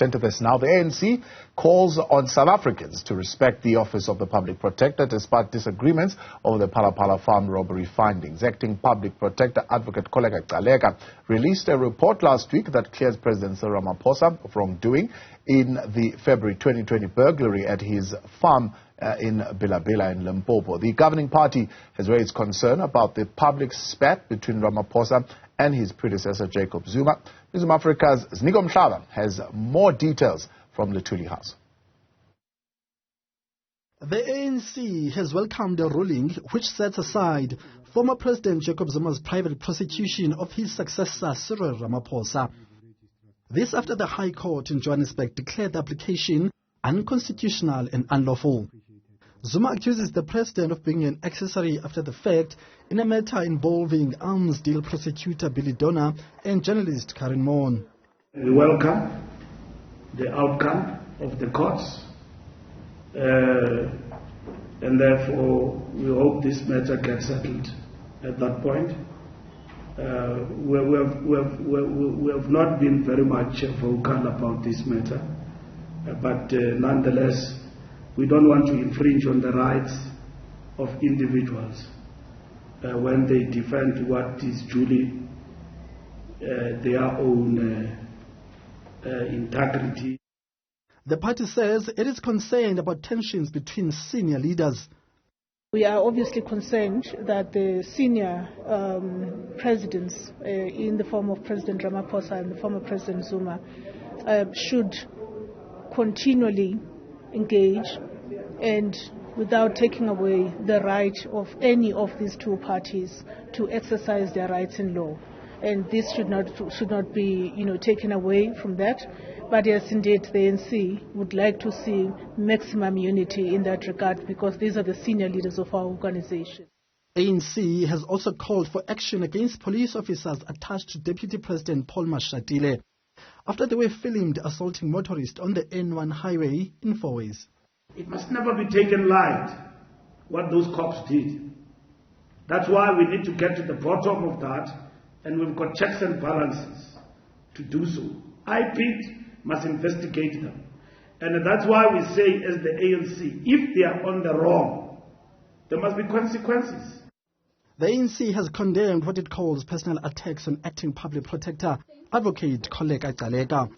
tend to this now. The ANC calls on South Africans to respect the office of the Public Protector despite disagreements over the Phala Phala farm robbery findings. Acting Public Protector Advocate Kholeka Gcaleka released a report last week that clears President Cyril Ramaphosa of wrongdoing in the February 2020 burglary at his farm in Bela Bela in Limpopo. The governing party has raised concern about the public spat between Ramaphosa and his predecessor Jacob Zuma. Newzroom Afrika's Ziniko Mhlaba has more details from Luthuli House. The ANC has welcomed a ruling which sets aside former President Jacob Zuma's private prosecution of his successor Cyril Ramaphosa. This after the High Court in Johannesburg declared the application unconstitutional and unlawful. Zuma accuses the president of being an accessory after the fact in a matter involving arms deal prosecutor Billy Donner and journalist Karen Moon. We welcome the outcome of the courts and therefore we hope this matter gets settled at that point. We have not been very much vocal about this matter, but nonetheless we don't want to infringe on the rights of individuals when they defend what is duly their own integrity. The party says it is concerned about tensions between senior leaders. We are obviously concerned that the senior presidents in the form of President Ramaphosa and the former President Zuma should continually engage and without taking away the right of any of these two parties to exercise their rights in law. And this should not be taken away from that. But yes, indeed, the ANC would like to see maximum unity in that regard because these are the senior leaders of our organization. ANC has also called for action against police officers attached to Deputy President Paul Mashatile after they were filmed assaulting motorists on the N1 highway in 4 ways. It must never be taken light what those cops did. That's why we need to get to the bottom of that, and we've got checks and balances to do so. IPID must investigate them. And that's why we say as the ANC, if they are on the wrong, there must be consequences. The ANC has condemned what it calls personal attacks on acting public protector, Advocate Kholeka Gcaleka.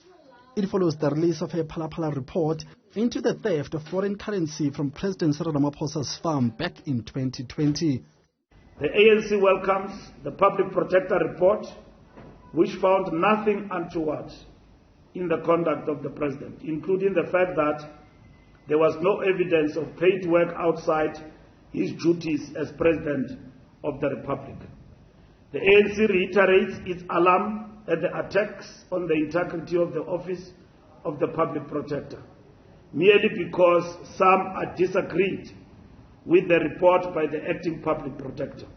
It follows the release of a Phala Phala report into the theft of foreign currency from President Cyril Ramaphosa's farm back in 2020. The ANC welcomes the Public Protector report, which found nothing untoward in the conduct of the President, including the fact that there was no evidence of paid work outside his duties as President of the Republic. The ANC reiterates its alarm at the attacks on the integrity of the office of the Public Protector, merely because some are disagreed with the report by the acting Public Protector.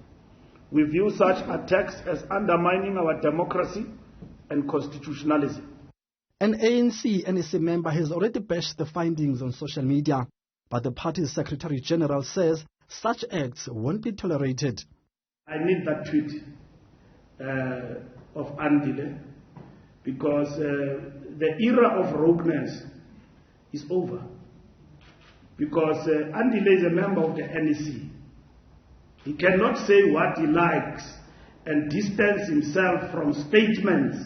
We view such attacks as undermining our democracy and constitutionalism. An ANC NEC member has already bashed the findings on social media, but the party's Secretary General says such acts won't be tolerated. I need that tweet of Andile because the era of rogueness is over. Because Andile is a member of the NEC. He cannot say what he likes and distance himself from statements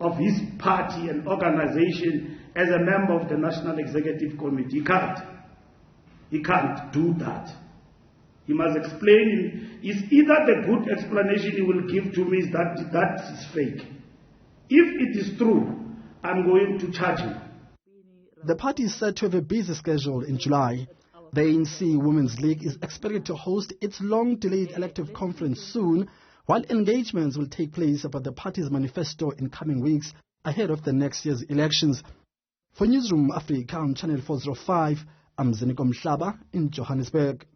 of his party and organization as a member of the National Executive Committee. He can't. He can't do that. He must explain. Is either the good explanation he will give to me is that is fake. If it is true, I'm going to charge him. The party is said to have a busy schedule in July. The ANC Women's League is expected to host its long-delayed elective conference soon, while engagements will take place about the party's manifesto in coming weeks ahead of the next year's elections. For Newzroom Afrika on Channel 405, I'm Ziniko Mhlaba in Johannesburg.